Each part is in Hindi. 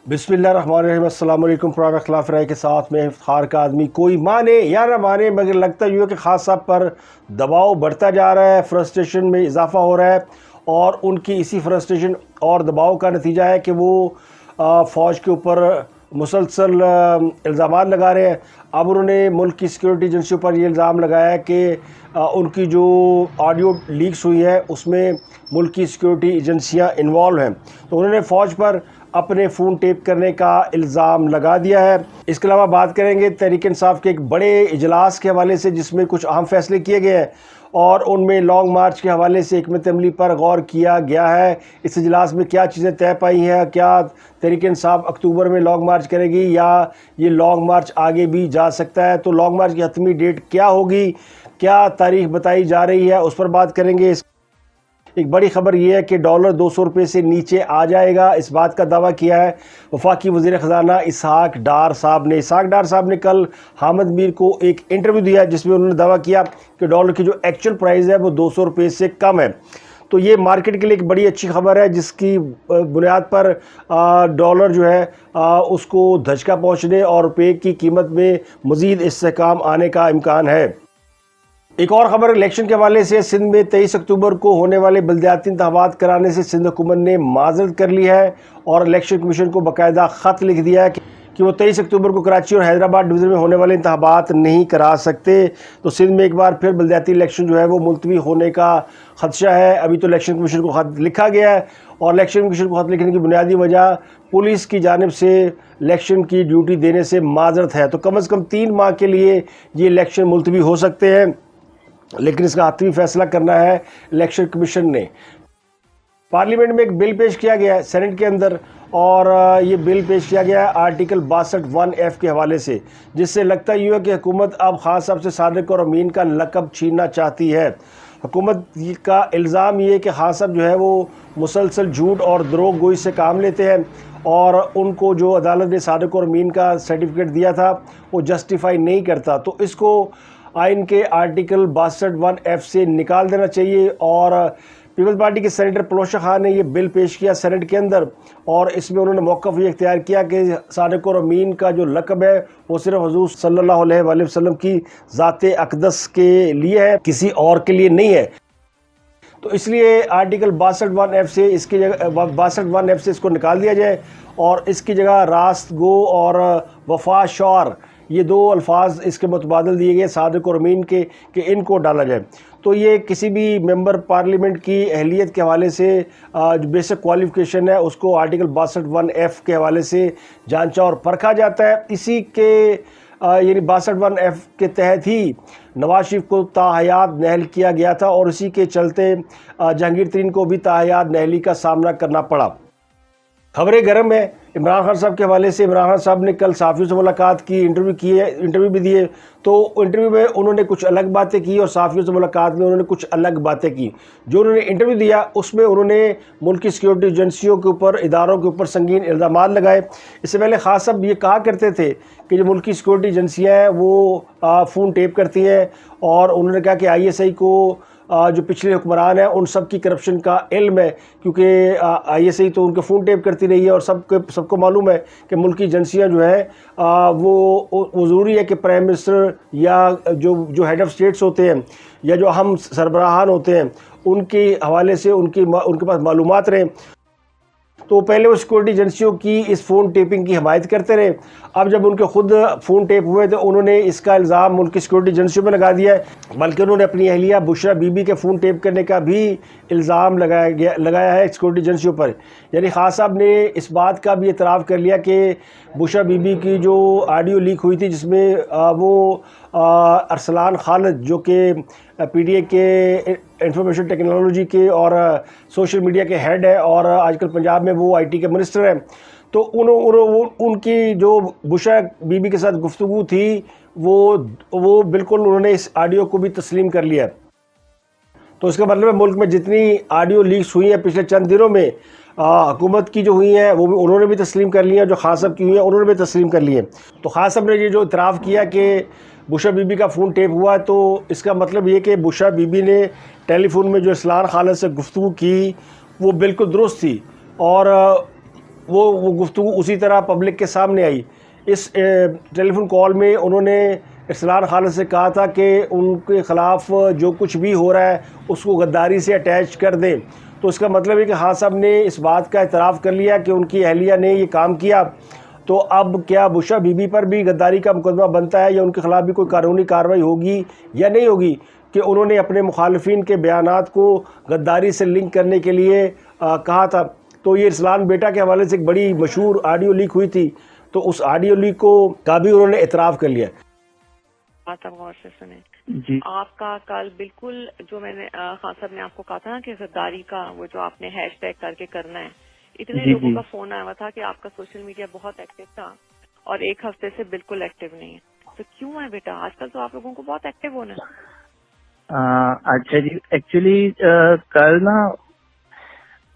बिस्मिल्लाहिर्रहमानिर्रहीम। अस्सलाम वालेकुम। पुराना खिलाफ राय के साथ में इफ्तार का आदमी कोई माने या ना माने, मगर लगता यूँ है कि खास साहब पर दबाव बढ़ता जा रहा है, फ्रस्ट्रेशन में इजाफा हो रहा है और उनकी इसी फ्रस्ट्रेशन और दबाव का नतीजा है कि वो फ़ौज के ऊपर मुसलसल इल्ज़ाम लगा रहे हैं। अब उन्होंने मुल्क की सिक्योरिटी एजेंसियों पर ये इल्ज़ाम लगाया है कि उनकी जो ऑडियो लीक्स हुई है उसमें मुल्क की सिक्योरिटी एजेंसियां इन्वॉल्व हैं। तो उन्होंने फ़ौज पर अपने फ़ोन टेप करने का इल्ज़ाम लगा दिया है। इसके अलावा बात करेंगे तहरीक इंसाफ के एक बड़े इजलास के हवाले से जिसमें कुछ अहम फैसले किए गए हैं और उनमें लॉन्ग मार्च के हवाले से हिकमत अमली पर गौर किया गया है। इस इजलास में क्या चीज़ें तय पाई हैं, क्या तहरीक इंसाफ अक्टूबर में लॉन्ग मार्च करेगी या ये लॉन्ग मार्च आगे भी जा सकता है, तो लॉन्ग मार्च की हतमी डेट क्या होगी, क्या तारीख बताई जा रही है, उस पर बात करेंगे। एक बड़ी खबर यह है कि डॉलर 200 रुपये से नीचे आ जाएगा, इस बात का दावा किया है वफाकी वज़ीर ख़ज़ाना इसहाक डार साहब ने। इसहाक डार साहब ने कल हामिद मीर को एक इंटरव्यू दिया जिसमें उन्होंने दावा किया कि डॉलर की जो एक्चुअल प्राइस है वो 200 रुपये से कम है। तो ये मार्केट के लिए एक बड़ी अच्छी खबर है जिसकी बुनियाद पर डॉलर जो है उसको धचका पहुँचने और रुपये की कीमत में मज़ीद इस्तेहकाम आने का इम्कान है। एक और ख़बर इलेक्शन के हवाले से, सिंध में 23 अक्टूबर को होने वाले बल्दियाती इंतखाबात कराने से सिंध हुकूमत ने माजरत कर ली है और इलेक्शन कमीशन को बाकायदा ख़त लिख दिया है कि वो 23 अक्टूबर को कराची और हैदराबाद डिवीज़न में होने वाले इंतखाबात नहीं करा सकते। तो सिंध में एक बार फिर बल्दियाती इलेक्शन जो है वो मुलतवी होने का खदशा है। अभी तो इलेक्शन कमीशन को ख़त लिखा गया है और इलेक्शन कमीशन को ख़त लिखने की बुनियादी वजह पुलिस की जानिब से इलेक्शन की ड्यूटी देने से माजरत है। तो कम अज़ कम 3 माह के लिए ये इलेक्शन मुलतवी हो सकते हैं, लेकिन इसका आखिरी फैसला करना है इलेक्शन कमीशन ने। पार्लियामेंट में एक बिल पेश किया गया है सेनेट के अंदर और ये बिल पेश किया गया है आर्टिकल 62(1)(f) के हवाले से, जिससे लगता यूँ है कि हुकूमत अब खास साहब से सादिक और अमीन का लक़ब छीनना चाहती है। हुकूमत का इल्ज़ाम ये है कि खास साहब जो है वो मुसलसल झूठ और दरोग गोई से काम लेते हैं और उनको जो अदालत ने सादिक और अमीन का सर्टिफिकेट दिया था वो जस्टिफाई नहीं करता। तो इसको आइन के आर्टिकल 62(1)(f) से निकाल देना चाहिए और पीपल्स पार्टी के सेनेटर पलोशा खान ने ये बिल पेश किया सेनेट के अंदर और इसमें उन्होंने मौक़िफ़ ये इख्तियार किया कि सादिक और अमीन का जो लक़ब है वो सिर्फ हुज़ूर सल्लल्लाहु अलैहि वसल्लम की ज़ाते अक़दस के लिए है, किसी और के लिए नहीं है। तो इसलिए आर्टिकल 62(1)(f) से इसकी जगह 62(1)(f) से इसको निकाल दिया जाए और इसकी जगह रास्त गो और वफा शौर ये 2 अल्फाज इसके मुतबादल दिए गए सादिक और अमीन के कि इनको डाला जाए। तो ये किसी भी मेंबर पार्लियामेंट की अहलियत के हवाले से जो बेसिक क्वालिफ़िकेशन है उसको आर्टिकल 62(1)(f) के हवाले से जांचा और परखा जाता है। इसी के यानी 62(1)(f) के तहत ही नवाज शरीफ को ताहयात नहल किया गया था और इसी के चलते जहांगीर तरीन को भी ताहयात नहली का सामना करना पड़ा। खबरें गर्म है इमरान खान साहब के हवाले से। इमरान खान साहब ने कल सहाफ़ियों से मुलाकात की, इंटरव्यू भी दिए। तो इंटरव्यू में उन्होंने कुछ अलग बातें की और सहाफ़ियों से मुलाकात में उन्होंने कुछ अलग बातें की। जो उन्होंने इंटरव्यू दिया उसमें उन्होंने मुल्क की सिक्योरिटी एजेंसियों के ऊपर, इदारों के ऊपर संगीन इल्ज़ाम लगाए। इससे पहले खास साहब ये कहा करते थे कि जो मुल्क की सिक्योरिटी एजेंसियाँ हैं वो फ़ोन टेप करती हैं और उन्होंने कहा कि ISI को जो पिछले हुक्मरान हैं उन सब की करप्शन का इल्म है, क्योंकि ISI तो उनके फ़ोन टेप करती रही है और सबको मालूम है कि मुल्क की एजेंसियाँ जो है वो ज़रूरी है कि प्राइम मिनिस्टर या जो हेड ऑफ़ स्टेट्स होते हैं या जो अहम सरबराहान होते हैं उनके हवाले से उनके पास मालूमात रहें। तो पहले वो सिक्योरिटी एजेंसियों की इस फ़ोन टेपिंग की हिमायत करते रहे। अब जब उनके खुद फ़ोन टेप हुए तो उन्होंने इसका इल्ज़ाम मुल्क की सिक्योरिटी एजेंसियों पर लगा दिया है, बल्कि उन्होंने अपनी अहलिया बुशरा बीबी के फ़ोन टेप करने का भी इल्ज़ाम लगाया है सिक्योरिटी एजेंसियों पर। यानी खान साहब ने इस बात का भी एतराफ़ कर लिया कि बुशरा बीबी की जो ऑडियो लीक हुई थी जिसमें वो अरसलान खालिद जो कि PDA के इंफॉर्मेशन टेक्नोलॉजी के और सोशल मीडिया के हेड है और आजकल पंजाब में वो IT के मिनिस्टर हैं, तो उनकी जो बुशरा बीबी के साथ गुफ्तगू थी वो बिल्कुल उन्होंने इस ऑडियो को भी तस्लीम कर लिया। तो इसका मतलब है मुल्क में जितनी ऑडियो लीक्स हुई हैं पिछले चंद दिनों में हुकूमत की जो हुई हैं वो भी उन्होंने भी तस्लीम कर ली हैं, जो खान साहब की हुई हैं उन्होंने भी तस्लीम कर ली हैं। तो खान साहब ने ये जो इतराफ़ किया कि बुशरा बीबी का फ़ोन टेप हुआ, तो इसका मतलब ये कि बुशरा बीबी ने टेलीफोन में जो अरसलान खालिद से गुफ्तगू की वो बिल्कुल दुरुस्त थी और वो गुफ्तगू उसी तरह पब्लिक के सामने आई। इस टेलीफोन कॉल में उन्होंने इरसलान खालिद से कहा था कि उनके ख़िलाफ़ जो कुछ भी हो रहा है उसको गद्दारी से अटैच कर दें। तो इसका मतलब है कि खान साहब ने इस बात का इतराफ़ कर लिया कि उनकी अहलिया ने ये काम किया। तो अब क्या बुशरा बीबी पर भी गद्दारी का मुकदमा बनता है या उनके ख़िलाफ़ भी कोई कानूनी कार्रवाई होगी या नहीं होगी कि उन्होंने अपने मुखालिफिन के बयानात को गद्दारी से लिंक करने के लिए कहा था। तो ये इरसलान बेटा के हवाले से एक बड़ी मशहूर ऑडियो लीक हुई थी, तो उस ऑडियो लीक का भी उन्होंने इतराफ़ कर लिया। बात आप गौर से सुने जी आपका कल बिल्कुल जो मैंने खान साहब ने आपको कहा था ना कि गद्दारी का वो जो आपने हैशटैग करके करना है, इतने जी, लोगों जी। का फोन आया हुआ था कि आपका सोशल मीडिया बहुत एक्टिव था और एक हफ्ते से बिल्कुल एक्टिव नहीं है। तो क्यों है बेटा, आजकल तो आप लोगों को बहुत एक्टिव होना है। अच्छा जी, एक्चुअली कल ना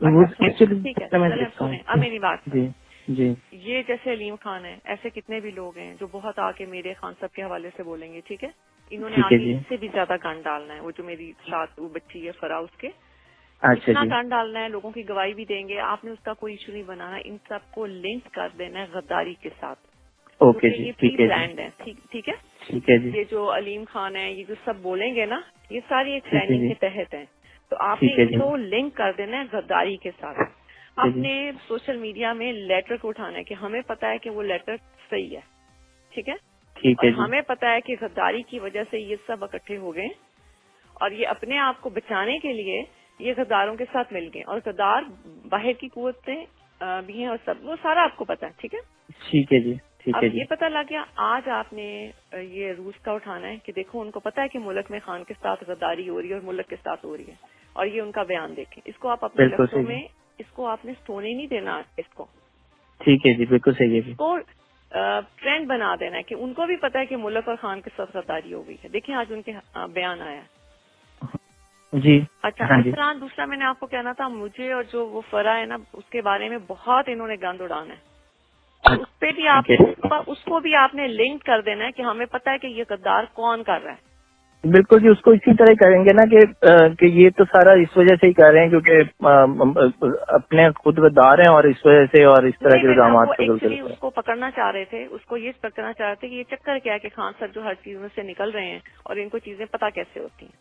वो अच्छा, एक्चुअली ठीक है, मैं चलिए देखता हूँ। सुने अब मेरी बात जी जी ये जैसे अलीम खान है, ऐसे कितने भी लोग हैं जो बहुत आके मेरे खान साहब के हवाले से बोलेंगे, ठीक है। इन्होंने ठीक है आगे जी। इससे भी ज्यादा गंद डालना है। वो जो मेरी साथ वो बच्ची है फरा, उसके अच्छा इतना जी। गंद डालना है, लोगों की गवाही भी देंगे। आपने उसका कोई इशू नहीं बनाना, इन सबको लिंक कर देना है गद्दारी के साथ, ओके क्योंकि जी, ये ठीक प्री है प्लान्ड जी, है। ठीक है। ठीक है जी, ये जो अलीम खान है, ये जो सब बोलेंगे ना, ये सारी एक ठीक है प्लानिंग जी, के तहत है। तो आपने ठीक है जी, इनको लिंक कर देना है गद्दारी के साथ। ठीक है जी, आपने सोशल मीडिया में लेटर को उठाना है कि हमें पता है कि वो लेटर सही है, ठीक है। ठीक और है जी, हमें पता है कि गद्दारी की वजह से ये सब इकट्ठे हो गए और ये अपने आप को बचाने के लिए ये गद्दारों के साथ मिल गए। और गद्दार बाहर की कुव्वतें भी हैं और सब, वो सारा आपको पता है, ठीक है। ठीक है जी, ठीक अब है ये जी, पता लग गया, आज आपने ये रूस का उठाना है कि देखो उनको पता है कि मुल्क में खान के साथ गद्दारी हो रही है और मुल्क के साथ हो रही है, और ये उनका बयान देखें। इसको आप अपने बिल्कुल लफ्जों सही है। में, इसको आपने सोने नहीं देना, इसको ठीक है जी, बिल्कुल सही है जी। इसको ट्रेंड बना देना है कि उनको भी पता है कि मुल्क और खान के साथ गद्दारी हो गई है। देखिए आज उनके बयान आया है। जी अच्छा, हाँ इस जी, तरह दूसरा मैंने आपको कहना था, मुझे और जो वो फरा है ना, उसके बारे में बहुत इन्होंने गंद उड़ाना है। उस पे भी आपने उसको भी आपने लिंक कर देना है कि हमें पता है कि ये गद्दार कौन कर रहा है। बिल्कुल जी, उसको इसी तरह करेंगे ना कि ये तो सारा इस वजह से ही कर रहे हैं क्योंकि अपने खुद गद्दार हैं और इस वजह से और इस तरह नहीं के बेटा, इल्जाम वो पे एक्चुअली चलते हैं। उसको पकड़ना चाह रहे थे, उसको ये पकड़ना चाह रहे थे कि ये चक्कर क्या है कि खान सर जो हर चीज में से निकल रहे हैं और इनको चीजें पता कैसे होती हैं।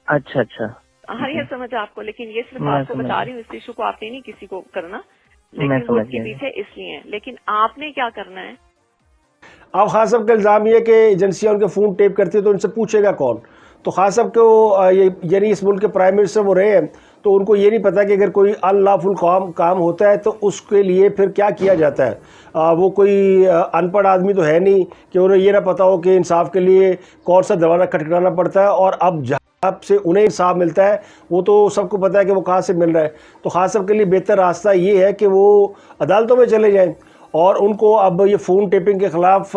अच्छा अच्छा, हर ये समझ आपको, लेकिन ये सिर्फ मैं आपको समझ बता गया। रही हूँ, इस इशू को आपने नहीं किसी को करना, मैं लेकिन वो समझ इसके गया जी। पीछे इसलिए है। लेकिन आपने क्या करना है, अब खान साहब का इल्ज़ाम ये है कि एजेंसियाँ उनके फ़ोन टेप करती है तो उनसे पूछेगा कौन। तो खान साहब को यानी इस मुल्क के प्राइम मिनिस्टर वो रहे हैं, तो उनको ये नहीं पता कि अगर कोई अनलॉफुल काम होता है तो उसके लिए फिर क्या किया जाता है। वो कोई अनपढ़ आदमी तो है नहीं कि उन्हें ये ना पता हो कि इंसाफ के लिए कौन सा दरवाज़ा खटखटाना पड़ता है, और अब जहाँ से उन्हें इंसाफ मिलता है वो तो सबको पता है कि वो कहाँ से मिल रहा है। तो खान साहब के लिए बेहतर रास्ता ये है कि वो अदालतों में चले जाएँ और उनको अब ये फ़ोन टेपिंग के ख़िलाफ़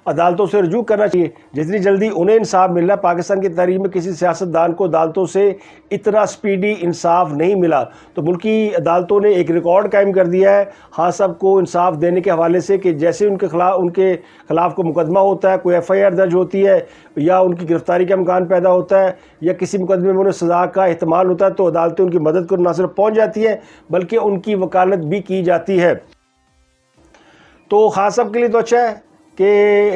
अदालतों से रजू करना चाहिए। जितनी जल्दी उन्हें इंसाफ मिलना, पाकिस्तान की तारीख़ में किसी सियासतदान को अदालतों से इतना स्पीडी इंसाफ नहीं मिला। तो मुल्की अदालतों ने एक रिकॉर्ड कायम कर दिया है खान साहब को इंसाफ देने के हवाले से कि जैसे उनके ख़िलाफ़ कोई मुकदमा होता है, कोई FIR दर्ज होती है या उनकी गिरफ़्तारी का इम्कान पैदा होता है या किसी मुकदमे में उन्हें सज़ा का एहतमाल होता है, तो अदालतें उनकी मदद को न सिर्फ पहुँच जाती है बल्कि उनकी वकालत भी की जाती है। तो खान साहब के लिए तो अच्छा है कि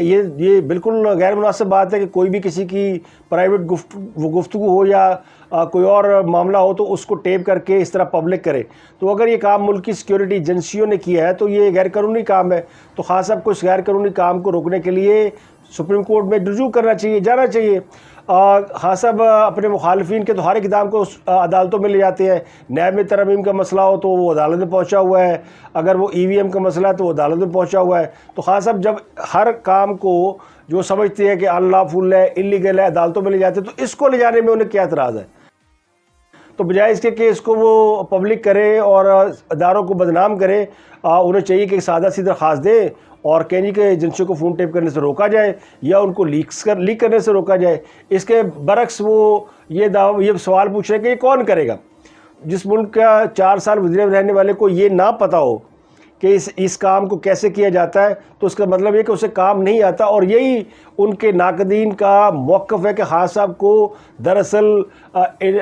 ये बिल्कुल गैर मुनासिब बात है कि कोई भी किसी की प्राइवेट गुफ्तगू हो या कोई और मामला हो तो उसको टेप करके इस तरह पब्लिक करे। तो अगर ये काम मुल्क की सिक्योरिटी एजेंसियों ने किया है तो ये गैर कानूनी काम है। तो खान साहब को इस गैर कानूनी काम को रोकने के लिए सुप्रीम कोर्ट में रुजू करना चाहिए, जाना चाहिए। खान साहब अपने मुखालिफिन के तो हर एक इक़दाम को अदालतों में ले जाते हैं। नैब में तरमीम का मसला हो तो वो अदालत में पहुंचा हुआ है, अगर वो EVM का मसला है तो वो अदालत में पहुंचा हुआ है। तो खान साहब जब हर काम को जो समझते हैं कि अनलॉफुल है, इलीगल है, अदालतों में ले जाते हैं, तो इसको ले जाने में उन्हें क्या एतराज़ है। तो बजाय इसके कि इसको वो पब्लिक करे और अदारों को बदनाम करे, उन्हें चाहिए कि सादा सी दरख्वास्त दें और कहीं के एजेंसियों को फ़ोन टेप करने से रोका जाए या उनको लीक करने से रोका जाए। इसके बरक्स वो ये सवाल पूछ रहे हैं कि ये कौन करेगा। जिस मुल्क का 4 साल वज़ीर रहने वाले को ये ना पता हो कि इस काम को कैसे किया जाता है, तो उसका मतलब ये कि उसे काम नहीं आता। और यही उनके नाकदीन का मौक़िफ़ है कि खान साहब को दरअसल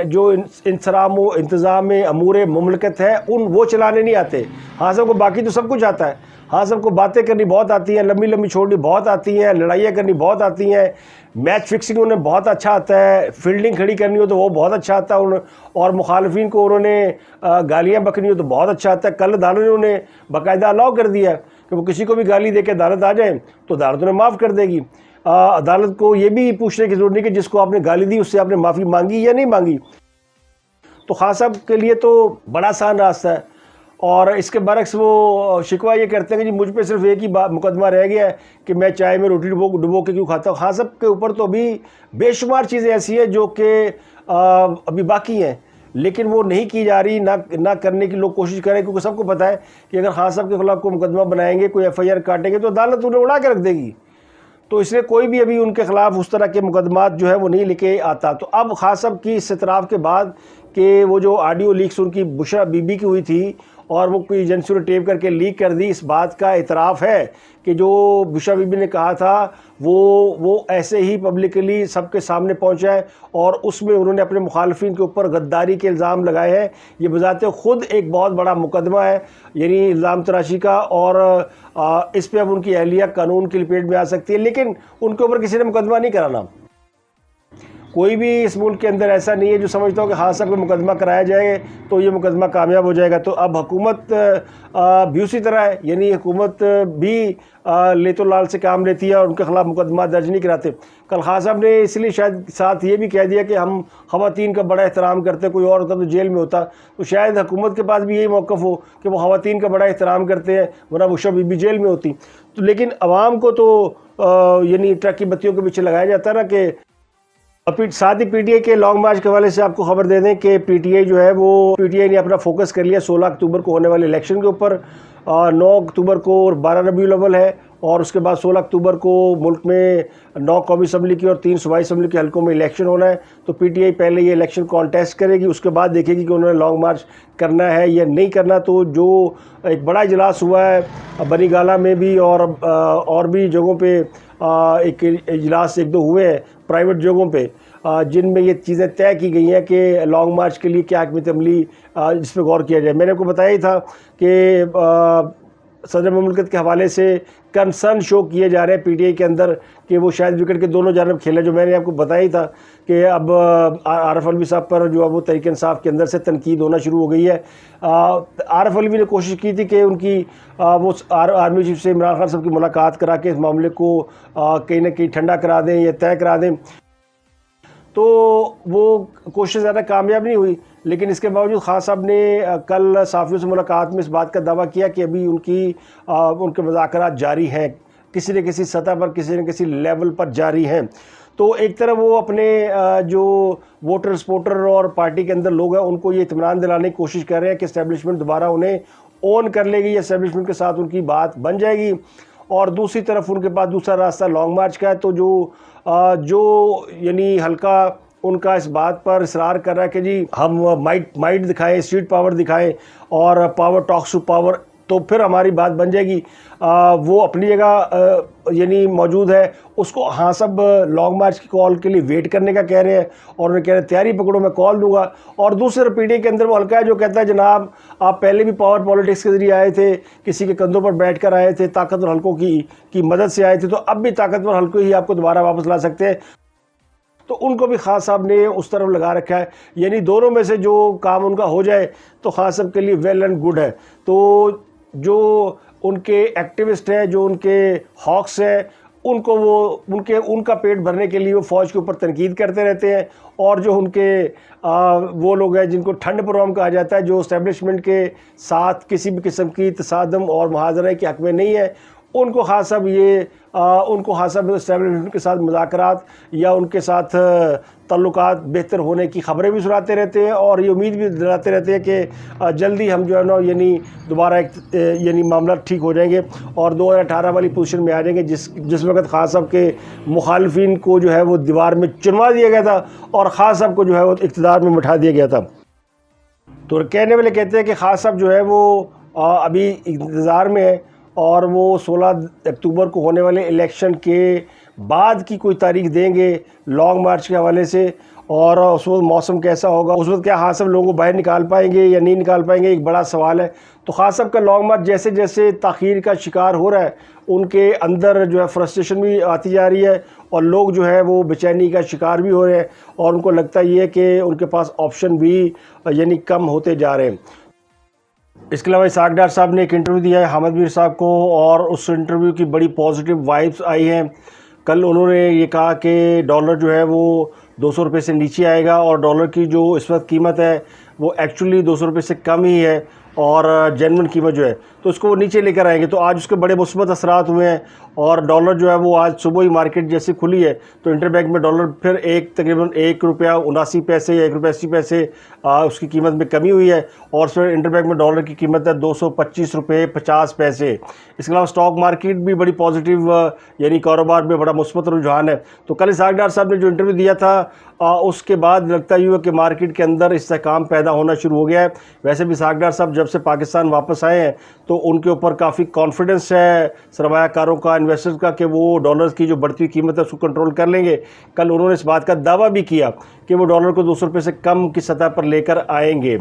जो इंसराम व इंतज़ाम अमूर मुमलकत है वो चलाने नहीं आते। खान साहब को बाकी तो सब कुछ आता है। खान साहब को बातें करनी बहुत आती हैं, लंबी लंबी छोड़नी बहुत आती हैं, लड़ाइयाँ करनी बहुत आती हैं, मैच फिक्सिंग उन्हें बहुत अच्छा आता है, फील्डिंग खड़ी करनी हो तो वो बहुत अच्छा आता है और मुखालफिन को उन्होंने गालियाँ बकनी हो तो बहुत अच्छा आता है। कल अदालत ने उन्हें बाकायदा अलाउ कर दिया कि वो किसी को भी गाली दे के अदालत आ जाए तो अदालत उन्हें माफ़ कर देगी। अदालत को ये भी पूछने की ज़रूरत नहीं कि जिसको आपने गाली दी उससे आपने माफ़ी मांगी या नहीं मांगी। तो खान साहब के लिए तो बड़ा आसान रास्ता है। और इसके बरक्स वो शिकवा ये करते हैं कि जी मुझ पे सिर्फ एक ही मुकदमा रह गया है कि मैं चाय में रोटी डुबो के क्यों खाता हूँ। खान साहब के ऊपर तो अभी बेशुमार चीज़ें ऐसी हैं जो कि अभी बाकी हैं, लेकिन वो नहीं की जा रही, ना करने की लोग कोशिश करें, क्योंकि सबको पता है कि अगर खान साहब के खिलाफ कोई मुकदमा बनाएंगे, कोई FIR काटेंगे तो अदालत उन्हें उड़ा के रख देगी। तो इसलिए कोई भी अभी उनके खिलाफ उस तरह के मुकदमात जो है वो नहीं लेके आता। तो अब खान साहब की इस इतराफ़ के बाद कि वो जो ऑडियो लीक्स उनकी बुशरा बीबी की हुई थी और वो कोई एजेंसी ने टेप करके लीक कर दी, इस बात का इतराफ़ है कि जो बुशरा बीबी ने कहा था वो ऐसे ही पब्लिकली सबके सामने पहुंचा है और उसमें उन्होंने अपने मुखालफिन के ऊपर गद्दारी के इल्ज़ाम लगाए हैं। ये बजाते खुद एक बहुत बड़ा मुकदमा है, यानी इल्ज़ाम तराशी का, और इस पर अब उनकी अहलिया कानून की लपेट में आ सकती है। लेकिन उनके ऊपर किसी ने मुकदमा नहीं कराना। कोई भी इस मुल्क के अंदर ऐसा नहीं है जो समझता हो कि खान साहब का मुकदमा कराया जाए तो ये मुकदमा कामयाब हो जाएगा। तो अब हुकूमत भी उसी तरह है, यानी हुकूमत भी लेतो लाल से काम लेती है और उनके खिलाफ मुकदमा दर्ज नहीं कराते। कल खान साहब ने इसलिए शायद साथ ये भी कह दिया कि हम ख़वातीन का बड़ा एहतराम करते, कोई और होता तो जेल में होता। तो शायद हुकूमत के पास भी यही मौक़िफ़ हो कि वो ख़वातीन का बड़ा एहतराम करते हैं, वरना बुशरा बीबी जेल में होती। तो लेकिन आवाम को तो यानी ट्रक की बत्तियों के पीछे लगाया जाता है ना कि साथ ही PTI के लॉन्ग मार्च के हवाले से आपको खबर दे दें कि PTI जो है वो PTI ने अपना फोकस कर लिया 16 अक्टूबर को होने वाले इलेक्शन के ऊपर। 9 अक्टूबर को 12 रबीउल अव्वल है और उसके बाद 16 अक्टूबर को मुल्क में 9 कौमी असम्बली की और 3 सूबाई असम्बली के हल्कों में इलेक्शन होना है। तो PTI पहले ये इलेक्शन कॉन्टेस्ट करेगी, उसके बाद देखेगी कि उन्होंने लॉन्ग मार्च करना है या नहीं करना। तो जो एक बड़ा इजलास हुआ है बनीगाला में भी और भी जगहों पे एक इजलास एक दो हुए हैं प्राइवेट जगहों पे, जिनमें ये चीज़ें तय की गई हैं कि लॉन्ग मार्च के लिए क्या हिकमत अमली इस पर गौर किया जाए। मैंने आपको बताया ही था कि सदर मुमलकत के हवाले से कंसर्न शो किए जा रहे हैं PTI के अंदर कि वो शायद विकेट के दोनों जानब खेले। जो मैंने आपको बताया ही था कि अब आरफ अलवी साहब पर जो है वो तहरीक इंसाफ के अंदर से तनकीद होना शुरू हो गई है। आरफ अलवी ने कोशिश की थी कि उनकी वो आर्मी चीफ से इमरान खान साहब की मुलाकात करा के इस मामले को कहीं ना कहीं ठंडा करा दें या तय करा दें, तो वो कोशिश ज़्यादा कामयाब नहीं हुई। लेकिन इसके बावजूद खान साहब ने कल साफ़ियों से मुलाकात में इस बात का दावा किया कि अभी उनके मुज़ाकरात जारी हैं, किसी न किसी सतह पर किसी न किसी लेवल पर जारी हैं। तो एक तरफ वो अपने जो वोटर सपोर्टर और पार्टी के अंदर लोग हैं उनको ये इत्मीनान दिलाने की कोशिश कर रहे हैं कि इस्टेब्लिशमेंट दोबारा उन्हें ओन कर लेगी, इस्टेब्लिशमेंट के साथ उनकी बात बन जाएगी। और दूसरी तरफ उनके पास दूसरा रास्ता लॉन्ग मार्च का है। तो जो यानी हल्का उनका इस बात पर इसरार कर रहा है कि जी हम माइट दिखाएं, स्ट्रीट पावर दिखाएं और पावर टॉक्स टू पावर, तो फिर हमारी बात बन जाएगी। वो अपनी जगह यानी मौजूद है, उसको हाँ सब लॉन्ग मार्च की कॉल के लिए वेट करने का कह रहे हैं और उन्हें कह रहे हैं तैयारी पकड़ो मैं कॉल दूंगा। और दूसरे PTI के अंदर वो हल्का है जो कहता है जनाब आप पहले भी पावर पॉलिटिक्स के जरिए आए थे, किसी के कंधों पर बैठ कर आए थे, ताकतवर हल्कों की मदद से आए थे, तो अब भी ताकतवर हल्कों ही आपको दोबारा वापस ला सकते हैं। तो उनको भी खान साहब ने उस तरफ लगा रखा है, यानी दोनों में से जो काम उनका हो जाए तो खान साहब के लिए वेल एंड गुड है। तो जो उनके एक्टिविस्ट हैं, जो उनके हॉक्स हैं, उनको उनका पेट भरने के लिए वो फ़ौज के ऊपर तनकीद करते रहते हैं। और जो उनके वो लोग हैं जिनको ठंड प्रोग्राम कहा जाता है, जो इस्टेब्लिशमेंट के साथ किसी भी किस्म की तसादम और मुहाजरे के हक़ में नहीं है, उनको खास सब इस्टेब्लिशमेंट के साथ मुज़ाकरात या उनके साथ ताल्लुकात बेहतर होने की ख़बरें भी सुनाते रहते हैं और ये उम्मीद भी दिलाते रहते हैं कि जल्दी हम जो है ना यानी दोबारा यानी मामला ठीक हो जाएंगे और 2018 वाली पोजीशन में आ जाएंगे जिस वक्त खान साहब के मुखालफिन को जो है वो दीवार में चुनवा दिया गया था और खान साहब को जो है वो इक़्तिदार में बिठा दिया गया था। तो कहने वाले कहते हैं कि खान साहब जो है वो अभी इंतज़ार में है और वो 16 अक्टूबर को होने वाले इलेक्शन के बाद की कोई तारीख देंगे लॉन्ग मार्च के हवाले से। और उस वक्त मौसम कैसा होगा, उस वक्त क्या खान साहब लोगों को बाहर निकाल पाएंगे या नहीं निकाल पाएंगे, एक बड़ा सवाल है। तो खान साहब का लॉन्ग मार्च जैसे जैसे ताख़ीर का शिकार हो रहा है, उनके अंदर जो है फ्रस्ट्रेशन भी आती जा रही है और लोग जो है वो बेचैनी का शिकार भी हो रहे हैं और उनको लगता ये है कि उनके पास ऑप्शन भी यानी कम होते जा रहे हैं। इसके अलावा इसहाक डार साहब ने एक इंटरव्यू दिया है हामिद मीर साहब को और उस इंटरव्यू की बड़ी पॉजिटिव वाइब्स आई हैं। कल उन्होंने ये कहा कि डॉलर जो है वो 200 रुपये से नीचे आएगा और डॉलर की जो इस वक्त कीमत है वो एक्चुअली 200 रुपये से कम ही है और जेन्युइन कीमत जो है तो उसको वो नीचे लेकर आएंगे। तो आज उसके बड़े मुस्बत असरात हुए हैं और डॉलर जो है वो आज सुबह ही मार्केट जैसी खुली है तो इंटरबैंक में डॉलर फिर तकरीबन ₹1.79 या ₹1.80 उसकी कीमत में कमी हुई है और फिर इंटरबैंक में डॉलर की कीमत है ₹225.50। इसके अलावा स्टॉक मार्केट भी बड़ी पॉजिटिव यानी कारोबार में बड़ा मुस्बत रुझान है। तो कल इसहाक डार साहब ने जो इंटरव्यू दिया था उसके बाद लगता ही हुआ कि मार्केट के अंदर इस्तेहकाम पैदा होना शुरू हो गया है। वैसे भी इसहाक डार साहब जब से पाकिस्तान वापस आए हैं तो उनके ऊपर काफ़ी कॉन्फिडेंस है सरमायाकारों का, इन्वेस्टर्स का, कि वो डॉलर्स की जो बढ़ती हुई कीमत है उसको कंट्रोल कर लेंगे। कल उन्होंने इस बात का दावा भी किया कि वो डॉलर को 200 रुपये से कम की सतह पर लेकर आएंगे।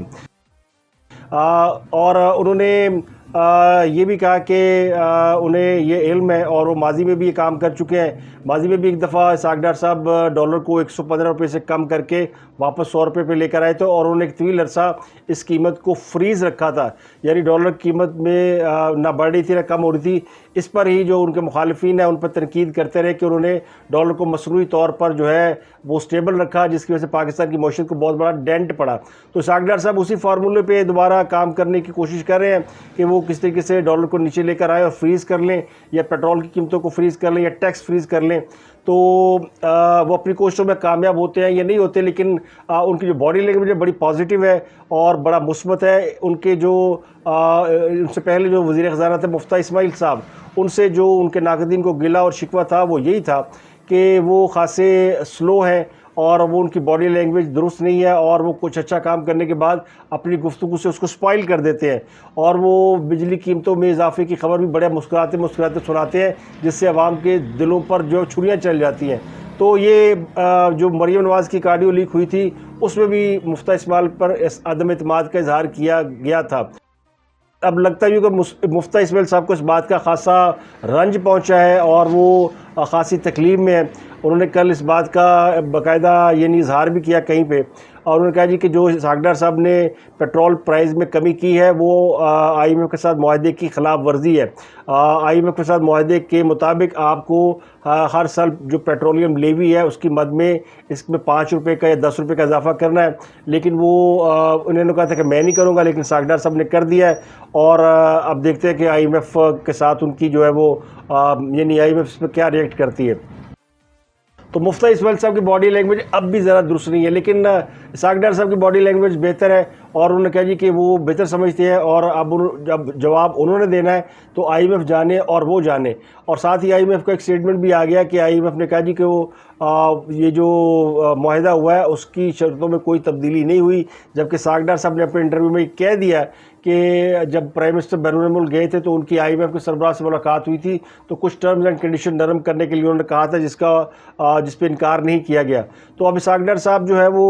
और उन्होंने ये भी कहा कि उन्हें ये इल्म है और वो माजी में भी ये काम कर चुके हैं। माजी में भी एक दफ़ा इसहाक डार साहब डॉलर को 115 रुपये से कम करके वापस 100 रुपये पे लेकर आए थे और उन्होंने एक तवील अरसा इस कीमत को फ्रीज़ रखा था, यानी डॉलर कीमत में ना बढ़ रही थी ना कम हो रही थी। इस पर ही जो उनके मुखालिफिन हैं उन पर तनकीद करते रहे कि उन्होंने डॉलर को मसनूई तौर पर जो है वो स्टेबल रखा, जिसकी वजह से पाकिस्तान की मईशत को बहुत बड़ा डेंट पड़ा। तो इसहाक डार साहब उसी फार्मूले पे दोबारा काम करने की कोशिश कर रहे हैं कि वो किस तरीके से डॉलर को नीचे लेकर आए और फ्रीज़ कर लें या पेट्रोल की कीमतों को फ्रीज़ कर लें या टैक्स फ्रीज़ कर लें। तो वो अपनी कोशिशों में कामयाब होते हैं या नहीं होते, लेकिन उनकी जो बॉडी लैंग्वेज है बड़ी पॉजिटिव है और बड़ा मुस्बत है। उनके जो उनसे पहले जो वज़ीर ख़ज़ाना थे मुफ्ता इस्माइल साहब, उनसे जो उनके नाक़दीन को गिला और शिकवा था वो यही था कि वो खासे स्लो हैं और वो उनकी बॉडी लैंग्वेज दुरुस्त नहीं है और वो कुछ अच्छा काम करने के बाद अपनी गुफ्तगू से उसको स्पॉइल कर देते हैं और वो बिजली कीमतों में इजाफे की खबर भी बड़े मुस्कुराते मुस्कुराते सुनाते हैं, जिससे आवाम के दिलों पर जो छुरियाँ चल जाती हैं। तो ये जो मरियम नवाज़ की कार्डियो लीक हुई थी उसमें भी मुफ्ता इस्माइल पर अदम एतमाद का इजहार किया गया था। अब लगता है कि मुफ्ता इस्माइल साहब को इस बात का खासा रंज पहुंचा है और वो खासी तकलीफ में है। उन्होंने कल इस बात का बाकायदा यानी इजहार भी किया कहीं पे और उन्होंने कहा जी कि जो इसहाक डार साहब ने पेट्रोल प्राइस में कमी की है वो IMF के साथ मुआहदे की ख़िलाफ़ वर्जी है। IMF के साथ मुआहदे के मुताबिक आपको हर साल जो पेट्रोलियम लेवी है उसकी मद में इसमें 5 रुपये का या 10 रुपये का इजाफा करना है, लेकिन वो उन्होंने कहा था कि मैं नहीं करूँगा, लेकिन इसहाक डार साहब ने कर दिया है। और अब देखते हैं कि IMF के साथ उनकी जो है वो यानी IMF इस पर क्या रिएक्ट करती है। तो मुफ्ता इस्माइल साहब की बॉडी लैंग्वेज अब भी ज़रा दुरुस्त नहीं है, लेकिन इसहाक डार साहब की बॉडी लैंग्वेज बेहतर है और उन्होंने कहा जी कि वो बेहतर समझते हैं और अब जब जवाब उन्होंने देना है तो IMF जाने और वो जाने। और साथ ही IMF का एक स्टेटमेंट भी आ गया कि IMF ने कहा जी कि वो ये जो मुआहदा हुआ है उसकी शर्तों में कोई तब्दीली नहीं हुई, जबकि इसहाक डार साहब ने अपने इंटरव्यू में कह दिया कि जब प्राइम मिनिस्टर बैरून मुल्क गए थे तो उनकी IMF के सरबराह से मुलाकात हुई थी तो कुछ टर्म्स एंड कंडीशन नरम करने के लिए उन्होंने कहा था जिस पे इनकार नहीं किया गया। तो अब इसहाक डार साहब जो है वो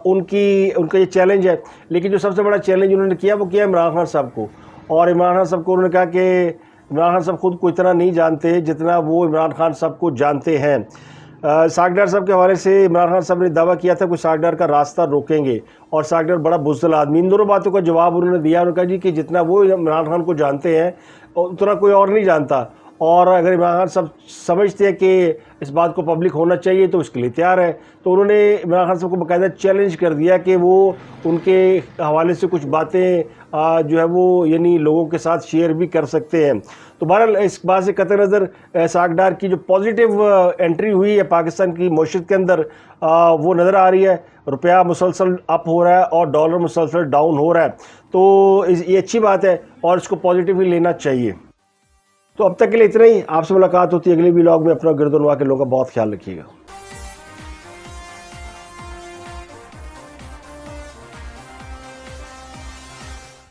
उनका ये चैलेंज है, लेकिन जो सबसे बड़ा चैलेंज उन्होंने किया वो किया इमरान खान साहब को। और इमरान खान साहब को उन्होंने कहा कि इमरान खान साहब खुद को इतना नहीं जानते जितना वो इमरान खान साहब को जानते हैं। इसहाक डार साहब के हवाले से इमरान खान साहब ने दावा किया था कि इसहाक डार का रास्ता रोकेंगे और इसहाक डार बड़ा बुज़दिल आदमी। इन दोनों बातों का जवाब उन्होंने दिया। उन्होंने कहा जी कि जितना वो इमरान खान को जानते हैं उतना कोई और नहीं जानता, और अगर इमरान खान साहब समझते हैं कि इस बात को पब्लिक होना चाहिए तो उसके लिए तैयार है। तो उन्होंने इमरान खान साहब को बाकायदा चैलेंज कर दिया कि वो उनके हवाले से कुछ बातें जो है वो यानी लोगों के साथ शेयर भी कर सकते हैं। तो बहरहाल इस बात से कतई नज़र इसहाक डार की जो पॉजिटिव एंट्री हुई है पाकिस्तान की मईशत के अंदर वो नज़र आ रही है। रुपया मुसलसल अप हो रहा है और डॉलर मुसलसल डाउन हो रहा है, तो ये अच्छी बात है और इसको पॉजिटिवली लेना चाहिए। तो अब तक के लिए इतना ही। आपसे मुलाकात होती है अगले व्लॉग में। अपना गिरदोनवा के लोगों का बहुत ख्याल रखिएगा।